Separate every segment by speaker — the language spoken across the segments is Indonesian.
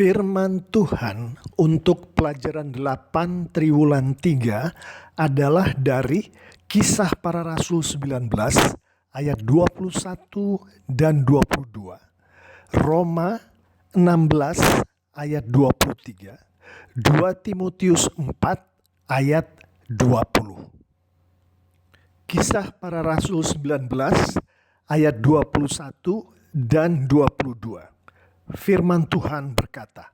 Speaker 1: Firman Tuhan untuk pelajaran 8 Triwulan 3 adalah dari Kisah Para Rasul 19 ayat 21 dan 22, Roma 16 ayat 23, 2 Timotius 4 ayat 20. Kisah Para Rasul 19 ayat 21 dan 22. Firman Tuhan berkata,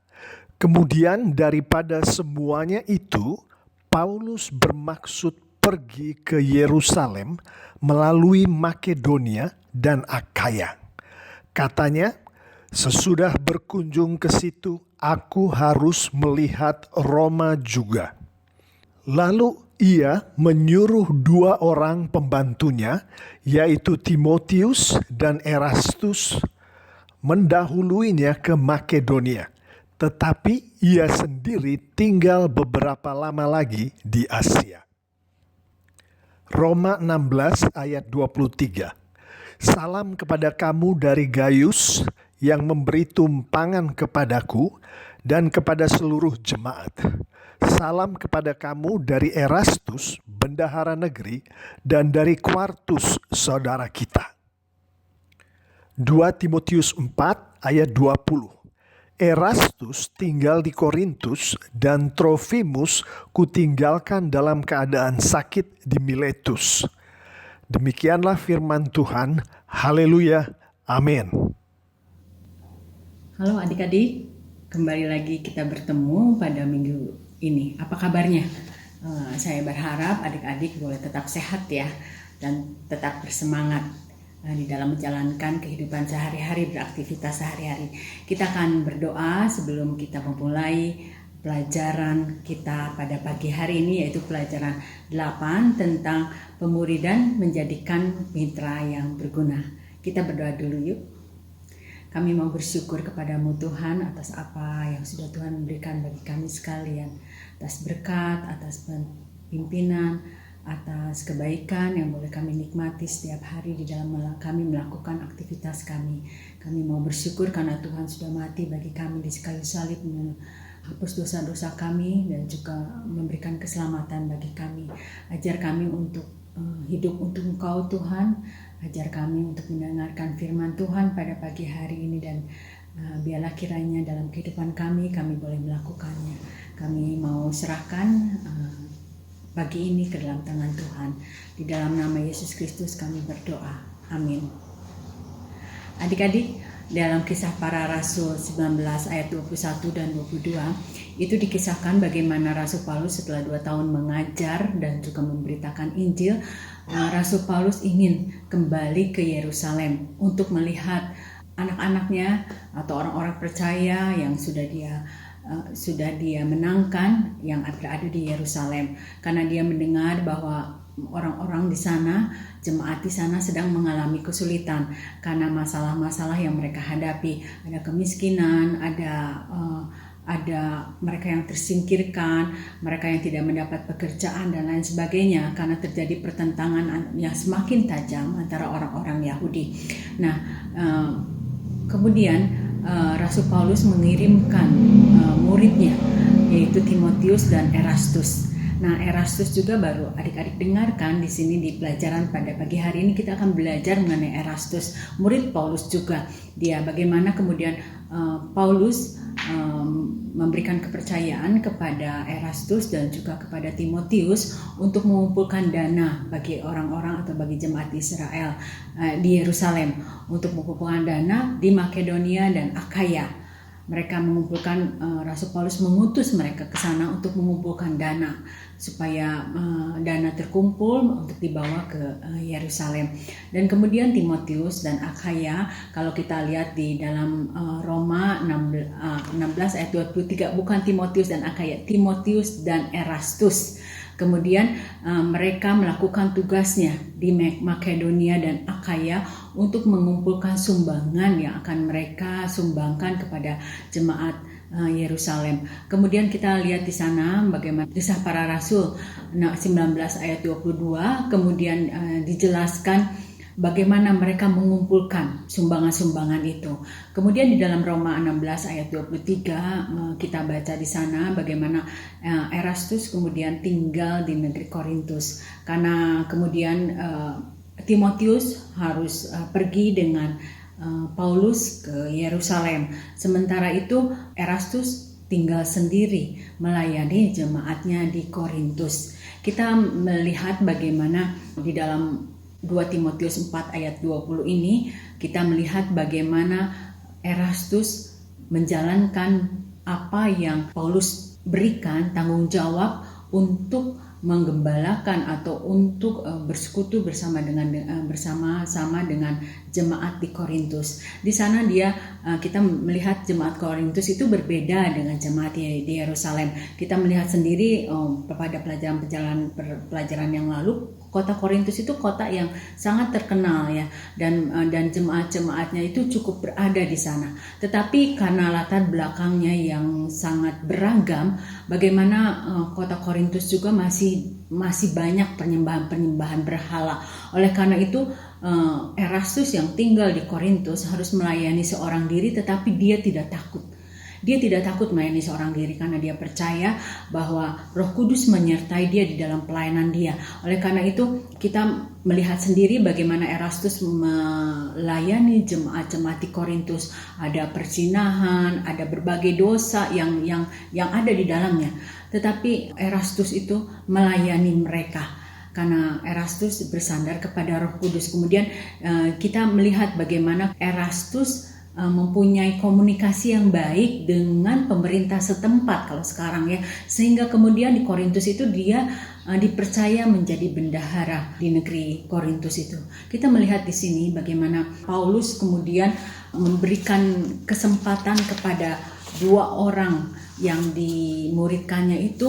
Speaker 1: "Kemudian daripada semuanya itu, Paulus bermaksud pergi ke Yerusalem melalui Makedonia dan Akhaya. Katanya, sesudah berkunjung ke situ, aku harus melihat Roma juga. Lalu ia menyuruh 2 orang pembantunya, yaitu Timotius dan Erastus, mendahuluinya ke Makedonia, tetapi ia sendiri tinggal beberapa lama lagi di Asia." Roma 16 ayat 23. "Salam kepada kamu dari Gaius yang memberi tumpangan kepadaku dan kepada seluruh jemaat. Salam kepada kamu dari Erastus, bendahara negeri, dan dari Quartus, saudara kita." 2 Timotius 4 ayat 20. "Erastus tinggal di Korintus dan Trofimus kutinggalkan dalam keadaan sakit di Miletus." Demikianlah firman Tuhan. Haleluya. Amin.
Speaker 2: Halo adik-adik, kembali lagi kita bertemu pada minggu ini. Apa kabarnya? Saya berharap adik-adik boleh tetap sehat ya, dan tetap bersemangat di dalam menjalankan kehidupan sehari-hari, beraktivitas sehari-hari. Kita akan berdoa sebelum kita memulai pelajaran kita pada pagi hari ini, yaitu pelajaran 8 tentang pemuridan menjadikan mitra yang berguna. Kita berdoa dulu yuk. Kami mau bersyukur kepadamu Tuhan atas apa yang sudah Tuhan berikan bagi kami sekalian, atas berkat, atas pimpinan, atas kebaikan yang boleh kami nikmati setiap hari di dalam kami melakukan aktivitas kami. Kami mau bersyukur karena Tuhan sudah mati bagi kami di kayu salib, menghapus dosa-dosa kami dan juga memberikan keselamatan bagi kami. Ajar kami untuk hidup untuk Engkau Tuhan, ajar kami untuk mendengarkan firman Tuhan pada pagi hari ini, dan biarlah kiranya dalam kehidupan kami boleh melakukannya. Kami mau serahkan pagi ini ke dalam tangan Tuhan. Di dalam nama Yesus Kristus kami berdoa. Amin. Adik-adik, dalam Kisah Para Rasul 19 ayat 21 dan 22, itu dikisahkan bagaimana Rasul Paulus setelah 2 tahun mengajar dan juga memberitakan Injil, Rasul Paulus ingin kembali ke Yerusalem untuk melihat anak-anaknya atau orang-orang percaya yang sudah dia menangkan yang berada di Yerusalem, karena dia mendengar bahwa orang-orang di sana, jemaat di sana sedang mengalami kesulitan karena masalah-masalah yang mereka hadapi. Ada kemiskinan, ada mereka yang tersingkirkan, mereka yang tidak mendapat pekerjaan dan lain sebagainya, karena terjadi pertentangan yang semakin tajam antara orang-orang Yahudi. Nah, kemudian Rasul Paulus mengirimkan muridnya, yaitu Timotius dan Erastus. Nah, Erastus juga baru adik-adik dengarkan di sini di pelajaran pada pagi hari ini. Kita akan belajar mengenai Erastus, murid Paulus juga. Dia bagaimana kemudian Paulus memberikan kepercayaan kepada Erastus dan juga kepada Timotius untuk mengumpulkan dana bagi orang-orang atau bagi jemaat Israel di Yerusalem, untuk mengumpulkan dana di Makedonia dan Akhaya. Mereka mengumpulkan, Rasul Paulus mengutus mereka ke sana untuk mengumpulkan dana supaya dana terkumpul untuk dibawa ke Yerusalem. Dan kemudian Timotius dan Akhaya, kalau kita lihat di dalam Roma 16 ayat 23, bukan Timotius dan Akhaya, Timotius dan Erastus. Kemudian mereka melakukan tugasnya di Makedonia dan Akhaya untuk mengumpulkan sumbangan yang akan mereka sumbangkan kepada jemaat Yerusalem. Kemudian kita lihat di sana bagaimana Kisah Para Rasul 19 ayat 22, kemudian dijelaskan bagaimana mereka mengumpulkan sumbangan-sumbangan itu. Kemudian di dalam Roma 16 ayat 23 kita baca di sana bagaimana Erastus kemudian tinggal di negeri Korintus, karena kemudian Timotius harus pergi dengan Paulus ke Yerusalem. Sementara itu Erastus tinggal sendiri melayani jemaatnya di Korintus. Kita melihat bagaimana di dalam 2 Timotius 4 ayat 20 ini kita melihat bagaimana Erastus menjalankan apa yang Paulus berikan, tanggung jawab untuk menggembalakan atau untuk bersekutu bersama-sama dengan jemaat di Korintus. Di sana kita melihat jemaat Korintus itu berbeda dengan jemaat di Yerusalem. Kita melihat sendiri pada pelajaran yang lalu, kota Korintus itu kota yang sangat terkenal ya, dan jemaat-jemaatnya itu cukup berada di sana. Tetapi karena latar belakangnya yang sangat beragam, bagaimana kota Korintus juga masih banyak penyembahan berhala. Oleh karena itu Erastus yang tinggal di Korintus harus melayani seorang diri, tetapi dia tidak takut. Dia tidak takut melayani seorang diri karena dia percaya bahwa Roh Kudus menyertai dia di dalam pelayanan dia. Oleh karena itu kita melihat sendiri bagaimana Erastus melayani jemaat-jemaat di Korintus. Ada perzinahan, ada berbagai dosa yang ada di dalamnya. Tetapi Erastus itu melayani mereka karena Erastus bersandar kepada Roh Kudus. Kemudian kita melihat bagaimana Erastus mempunyai komunikasi yang baik dengan pemerintah setempat kalau sekarang ya, sehingga kemudian di Korintus itu dia dipercaya menjadi bendahara di negeri Korintus itu. Kita melihat di sini bagaimana Paulus kemudian memberikan kesempatan kepada 2 orang yang dimuridkannya itu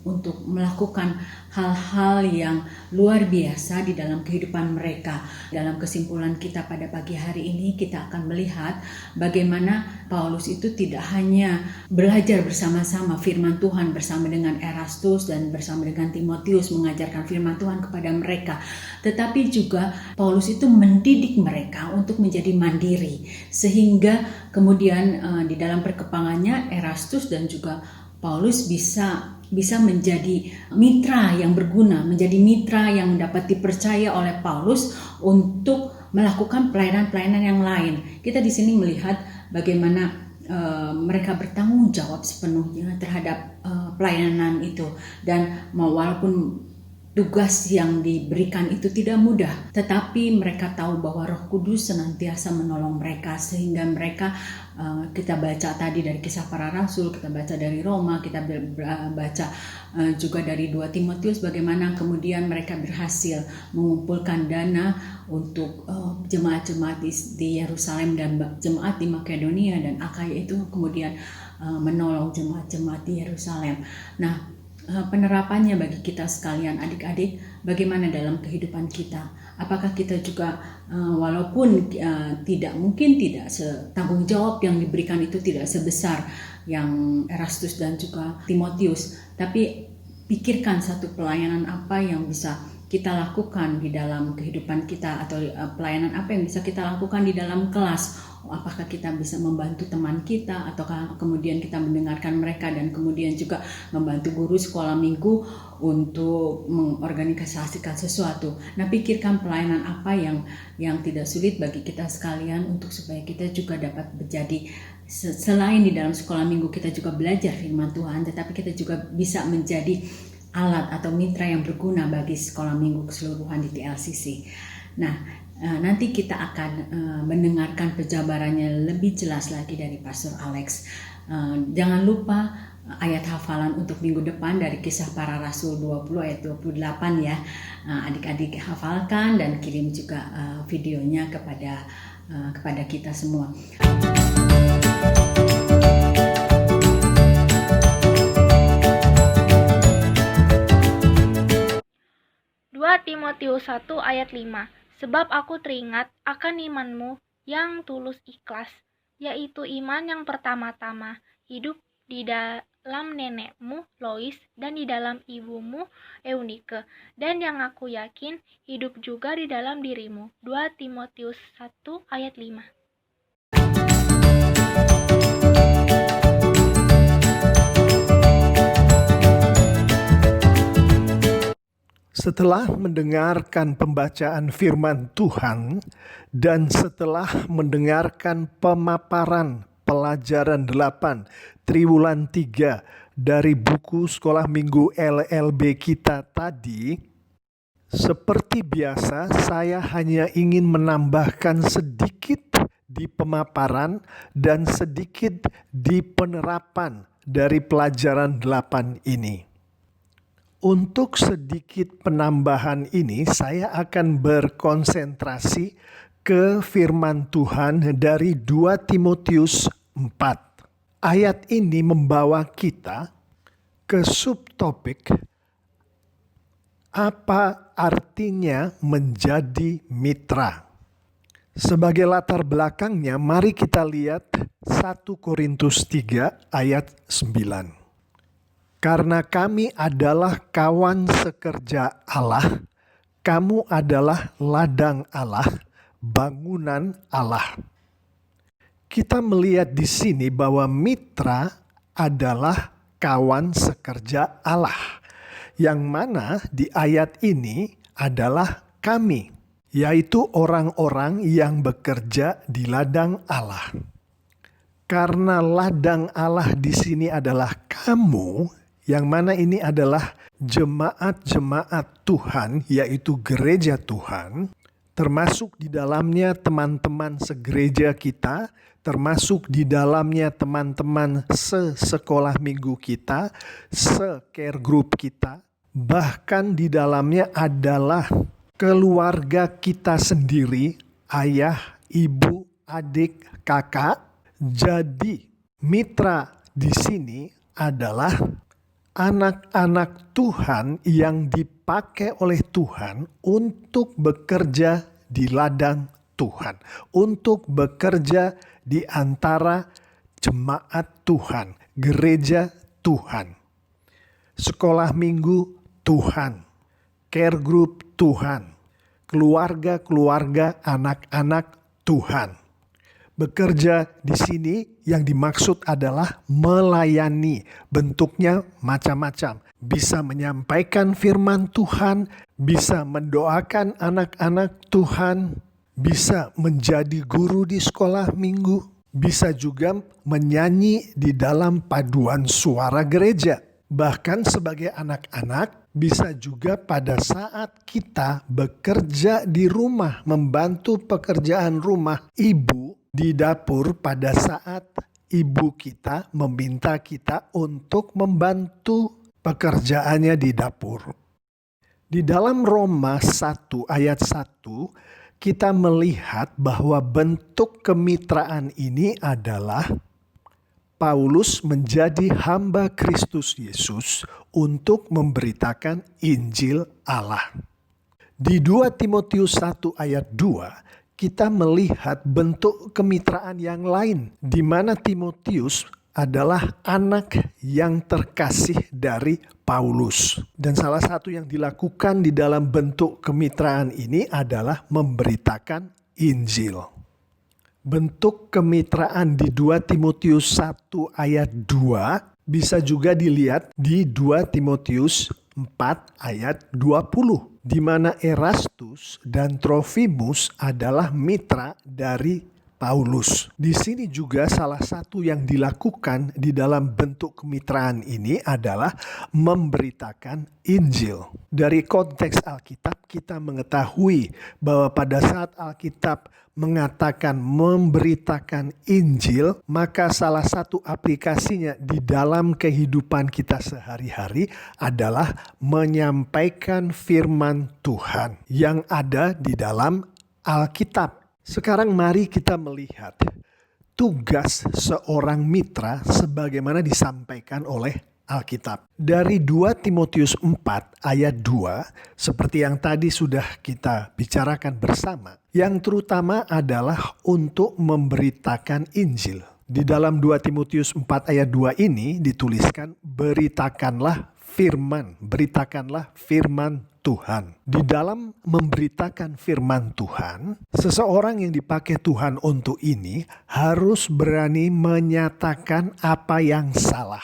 Speaker 2: untuk melakukan hal-hal yang luar biasa di dalam kehidupan mereka. Dalam kesimpulan kita pada pagi hari ini kita akan melihat bagaimana Paulus itu tidak hanya belajar bersama-sama firman Tuhan bersama dengan Erastus dan bersama dengan Timotius mengajarkan firman Tuhan kepada mereka, tetapi juga Paulus itu mendidik mereka untuk menjadi mandiri, sehingga kemudian di dalam perkembangannya Erastus dan juga Paulus bisa menjadi mitra yang berguna, menjadi mitra yang dapat dipercaya oleh Paulus untuk melakukan pelayanan-pelayanan yang lain. Kita di sini melihat bagaimana mereka bertanggung jawab sepenuhnya terhadap pelayanan itu, dan walaupun tugas yang diberikan itu tidak mudah, tetapi mereka tahu bahwa Roh Kudus senantiasa menolong mereka, sehingga mereka kita baca tadi dari Kisah Para Rasul, kita baca dari Roma, kita baca juga dari 2 Timotius bagaimana kemudian mereka berhasil mengumpulkan dana untuk jemaat-jemaat di Yerusalem dan jemaat di Makedonia dan Akaya itu kemudian menolong jemaat-jemaat di Yerusalem. Nah, penerapannya bagi kita sekalian adik-adik, bagaimana dalam kehidupan kita? Apakah kita juga walaupun tidak tanggung jawab yang diberikan itu tidak sebesar yang Erastus dan juga Timotius, tapi pikirkan satu pelayanan apa yang bisa kita lakukan di dalam kehidupan kita, atau pelayanan apa yang bisa kita lakukan di dalam kelas. Apakah kita bisa membantu teman kita, ataukah kemudian kita mendengarkan mereka dan kemudian juga membantu guru sekolah minggu untuk mengorganisasikan sesuatu. Nah, pikirkan pelayanan apa yang tidak sulit bagi kita sekalian untuk supaya kita juga dapat menjadi, selain di dalam sekolah minggu kita juga belajar firman Tuhan, tetapi kita juga bisa menjadi alat atau mitra yang berguna bagi sekolah minggu keseluruhan di TLCC. Nah, nanti kita akan mendengarkan penjabarannya lebih jelas lagi dari Pastor Alex. Jangan lupa ayat hafalan untuk minggu depan dari Kisah Para Rasul 20 ayat 28 ya. Adik-adik hafalkan dan kirim juga videonya kepada kita semua.
Speaker 3: 2 Timotius 1 ayat 5. Sebab aku teringat akan imanmu yang tulus ikhlas, yaitu iman yang pertama-tama hidup di dalam nenekmu Lois dan di dalam ibumu Eunike, dan yang aku yakin hidup juga di dalam dirimu. 2 Timotius 1 ayat 5.
Speaker 1: Setelah mendengarkan pembacaan firman Tuhan dan setelah mendengarkan pemaparan pelajaran 8 Triwulan 3 dari buku Sekolah Minggu LLB kita tadi, seperti biasa saya hanya ingin menambahkan sedikit di pemaparan dan sedikit di penerapan dari pelajaran 8 ini. Untuk sedikit penambahan ini, saya akan berkonsentrasi ke firman Tuhan dari 2 Timotius 4. Ayat ini membawa kita ke subtopik apa artinya menjadi mitra. Sebagai latar belakangnya, mari kita lihat 1 Korintus 3 ayat 9. Karena kami adalah kawan sekerja Allah, kamu adalah ladang Allah, bangunan Allah. Kita melihat di sini bahwa mitra adalah kawan sekerja Allah, yang mana di ayat ini adalah kami, yaitu orang-orang yang bekerja di ladang Allah. Karena ladang Allah di sini adalah kamu, yang mana ini adalah jemaat-jemaat Tuhan, yaitu gereja Tuhan, termasuk di dalamnya teman-teman segereja kita, termasuk di dalamnya teman-teman sekolah minggu kita, care group kita, bahkan di dalamnya adalah keluarga kita sendiri, ayah, ibu, adik, kakak. Jadi mitra di sini adalah anak-anak Tuhan yang dipakai oleh Tuhan untuk bekerja di ladang Tuhan, untuk bekerja di antara jemaat Tuhan, gereja Tuhan, sekolah minggu Tuhan, care group Tuhan, keluarga-keluarga anak-anak Tuhan. Bekerja di sini yang dimaksud adalah melayani. Bentuknya macam-macam. Bisa menyampaikan firman Tuhan, bisa mendoakan anak-anak Tuhan, bisa menjadi guru di sekolah minggu, bisa juga menyanyi di dalam paduan suara gereja. Bahkan sebagai anak-anak, bisa juga pada saat kita bekerja di rumah, membantu pekerjaan rumah ibu di dapur pada saat ibu kita meminta kita untuk membantu pekerjaannya di dapur. Di dalam Roma 1 ayat 1 kita melihat bahwa bentuk kemitraan ini adalah Paulus menjadi hamba Kristus Yesus untuk memberitakan Injil Allah. Di 2 Timotius 1 ayat 2 kita melihat bentuk kemitraan yang lain, di mana Timotius adalah anak yang terkasih dari Paulus. Dan salah satu yang dilakukan di dalam bentuk kemitraan ini adalah memberitakan Injil. Bentuk kemitraan di 2 Timotius 1 ayat 2 bisa juga dilihat di 2 Timotius 4 ayat 20. Di mana Erastus dan Trofimus adalah mitra dari Paulus. Di sini juga salah satu yang dilakukan di dalam bentuk kemitraan ini adalah memberitakan Injil. Dari konteks Alkitab kita mengetahui bahwa pada saat Alkitab mengatakan memberitakan Injil, maka salah satu aplikasinya di dalam kehidupan kita sehari-hari adalah menyampaikan firman Tuhan yang ada di dalam Alkitab. Sekarang mari kita melihat tugas seorang mitra sebagaimana disampaikan oleh Alkitab. Dari 2 Timotius 4 ayat 2, seperti yang tadi sudah kita bicarakan bersama, yang terutama adalah untuk memberitakan Injil. Di dalam 2 Timotius 4 ayat 2 ini dituliskan, beritakanlah firman Tuhan. Di dalam memberitakan firman Tuhan, seseorang yang dipakai Tuhan untuk ini harus berani menyatakan apa yang salah,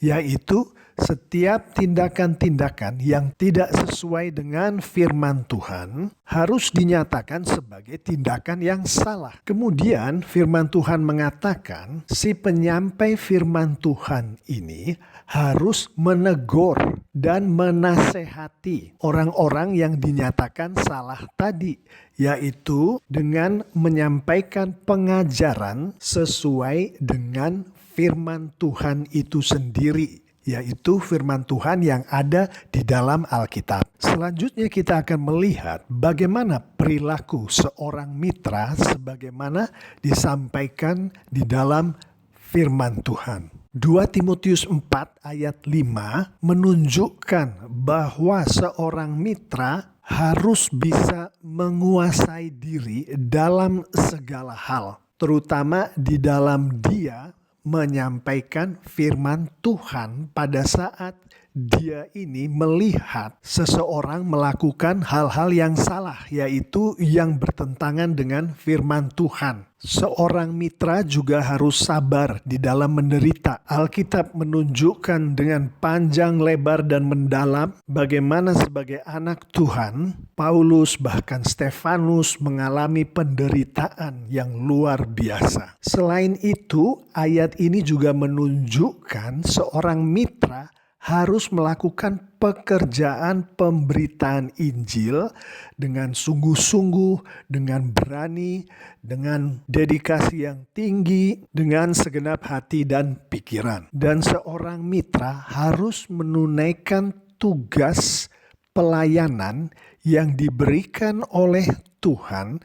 Speaker 1: yaitu setiap tindakan-tindakan yang tidak sesuai dengan firman Tuhan harus dinyatakan sebagai tindakan yang salah. Kemudian firman Tuhan mengatakan si penyampai firman Tuhan ini harus menegur dan menasehati orang-orang yang dinyatakan salah tadi, yaitu dengan menyampaikan pengajaran sesuai dengan firman Tuhan itu sendiri, yaitu firman Tuhan yang ada di dalam Alkitab. Selanjutnya kita akan melihat bagaimana perilaku seorang mitra sebagaimana disampaikan di dalam firman Tuhan. 2 Timotius 4 ayat 5 menunjukkan bahwa seorang mitra harus bisa menguasai diri dalam segala hal, terutama di dalam dia menyampaikan firman Tuhan pada saat dia ini melihat seseorang melakukan hal-hal yang salah, yaitu yang bertentangan dengan firman Tuhan. Seorang mitra juga harus sabar di dalam menderita. Alkitab menunjukkan dengan panjang, lebar, dan mendalam bagaimana sebagai anak Tuhan, Paulus bahkan Stefanus mengalami penderitaan yang luar biasa. Selain itu, ayat ini juga menunjukkan seorang mitra harus melakukan pekerjaan pemberitaan Injil dengan sungguh-sungguh, dengan berani, dengan dedikasi yang tinggi, dengan segenap hati dan pikiran. Dan seorang mitra harus menunaikan tugas pelayanan yang diberikan oleh Tuhan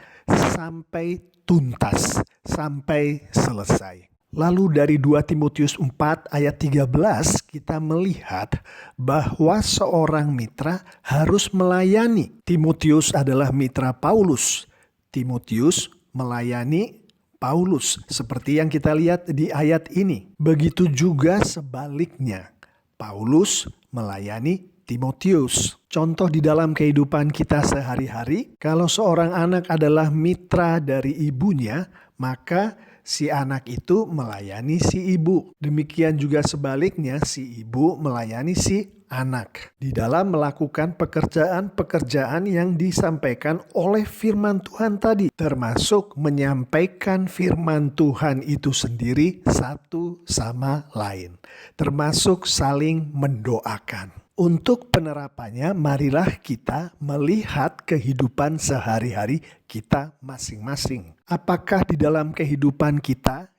Speaker 1: sampai tuntas, sampai selesai. Lalu dari 2 Timotius 4 ayat 13 kita melihat bahwa seorang mitra harus melayani. Timotius adalah mitra Paulus. Timotius melayani Paulus seperti yang kita lihat di ayat ini. Begitu juga sebaliknya, Paulus melayani Timotius. Contoh di dalam kehidupan kita sehari-hari, kalau seorang anak adalah mitra dari ibunya, maka si anak itu melayani si ibu. Demikian juga sebaliknya, si ibu melayani si anak di dalam melakukan pekerjaan-pekerjaan yang disampaikan oleh firman Tuhan tadi, termasuk menyampaikan firman Tuhan itu sendiri satu sama lain, termasuk saling mendoakan. Untuk penerapannya, marilah kita melihat kehidupan sehari-hari kita masing-masing. Apakah di dalam kehidupan kita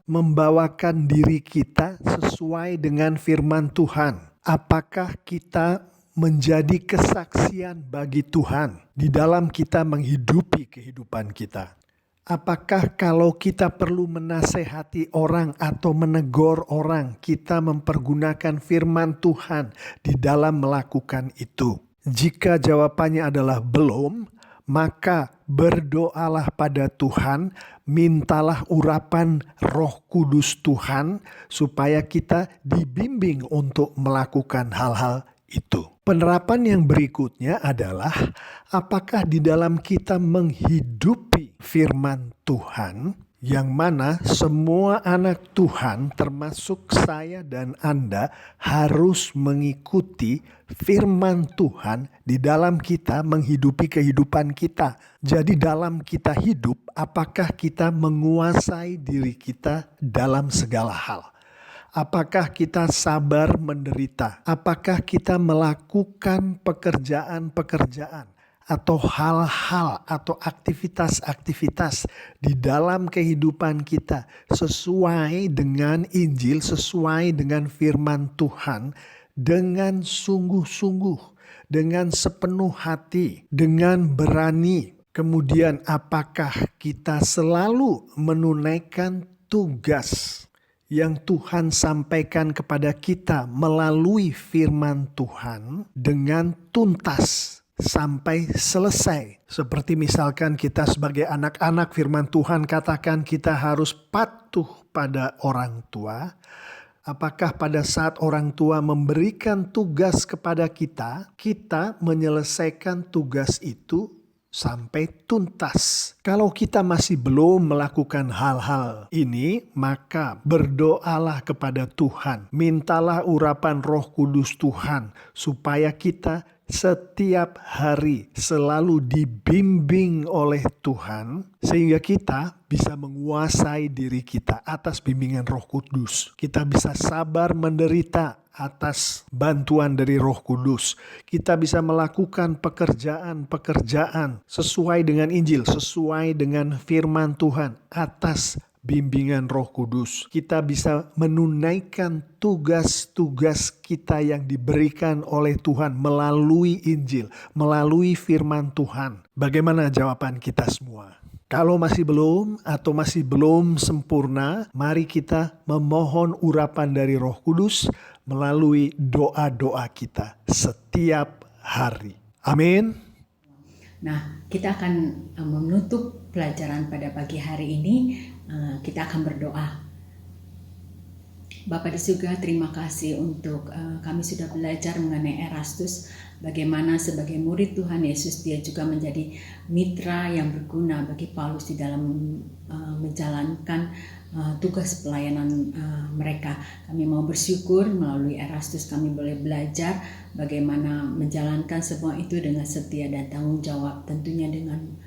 Speaker 1: membawakan diri kita sesuai dengan firman Tuhan? Apakah kita menjadi kesaksian bagi Tuhan di dalam kita menghidupi kehidupan kita? Apakah kalau kita perlu menasehati orang atau menegur orang, kita mempergunakan firman Tuhan di dalam melakukan itu? Jika jawabannya adalah belum, maka berdoalah pada Tuhan, mintalah urapan Roh Kudus Tuhan supaya kita dibimbing untuk melakukan hal-hal itu. Penerapan yang berikutnya adalah apakah di dalam kita menghidupi firman Tuhan, yang mana semua anak Tuhan termasuk saya dan Anda harus mengikuti firman Tuhan di dalam kita menghidupi kehidupan kita. Jadi dalam kita hidup, apakah kita menguasai diri kita dalam segala hal? Apakah kita sabar menderita? Apakah kita melakukan pekerjaan-pekerjaan atau hal-hal atau aktivitas-aktivitas di dalam kehidupan kita sesuai dengan Injil, sesuai dengan firman Tuhan, dengan sungguh-sungguh, dengan sepenuh hati, dengan berani? Kemudian apakah kita selalu menunaikan tugas yang Tuhan sampaikan kepada kita melalui firman Tuhan dengan tuntas sampai selesai. Seperti misalkan kita sebagai anak-anak firman Tuhan katakan kita harus patuh pada orang tua. Apakah pada saat orang tua memberikan tugas kepada kita, kita menyelesaikan tugas itu sampai tuntas? Kalau kita masih belum melakukan hal-hal ini, maka berdoalah kepada Tuhan. Mintalah urapan Roh Kudus Tuhan supaya kita setiap hari selalu dibimbing oleh Tuhan sehingga kita bisa menguasai diri kita atas bimbingan Roh Kudus. Kita bisa sabar menderita atas bantuan dari Roh Kudus. Kita bisa melakukan pekerjaan-pekerjaan sesuai dengan Injil, sesuai dengan firman Tuhan atas bimbingan Roh Kudus. Kita bisa menunaikan tugas-tugas kita yang diberikan oleh Tuhan melalui Injil, melalui firman Tuhan. Bagaimana jawaban kita semua? Kalau masih belum atau masih belum sempurna, mari kita memohon urapan dari Roh Kudus melalui doa-doa kita setiap hari. Amin.
Speaker 2: Nah, kita akan menutup pelajaran pada pagi hari ini. Kita akan berdoa. Bapa di surga, terima kasih untuk kami sudah belajar mengenai Erastus. Bagaimana sebagai murid Tuhan Yesus, dia juga menjadi mitra yang berguna bagi Paulus di dalam menjalankan tugas pelayanan mereka. Kami mau bersyukur melalui Erastus kami boleh belajar bagaimana menjalankan semua itu dengan setia dan tanggung jawab, tentunya dengan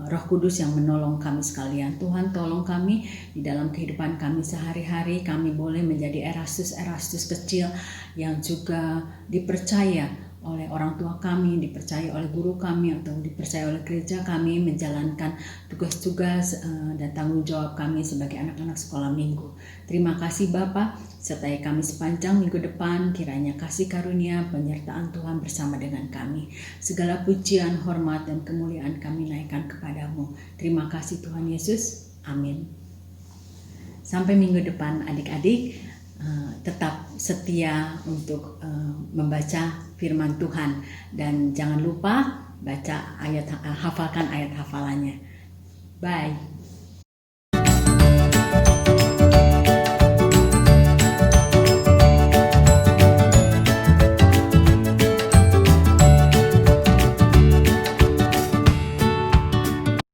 Speaker 2: Roh Kudus yang menolong kami sekalian. Tuhan, tolong kami di dalam kehidupan kami sehari-hari. Kami boleh menjadi Erastus kecil yang juga dipercaya oleh orang tua kami, dipercaya oleh guru kami, atau dipercaya oleh gereja kami menjalankan tugas-tugas dan tanggung jawab kami sebagai anak-anak sekolah minggu. Terima kasih Bapa, sertai kami sepanjang minggu depan. Kiranya kasih karunia penyertaan Tuhan bersama dengan kami. Segala pujian, hormat, dan kemuliaan kami naikkan kepadamu. Terima kasih Tuhan Yesus. Amin. Sampai minggu depan adik-adik. Tetap setia untuk membaca firman Tuhan dan jangan lupa baca hafalkan ayat hafalannya. Bye.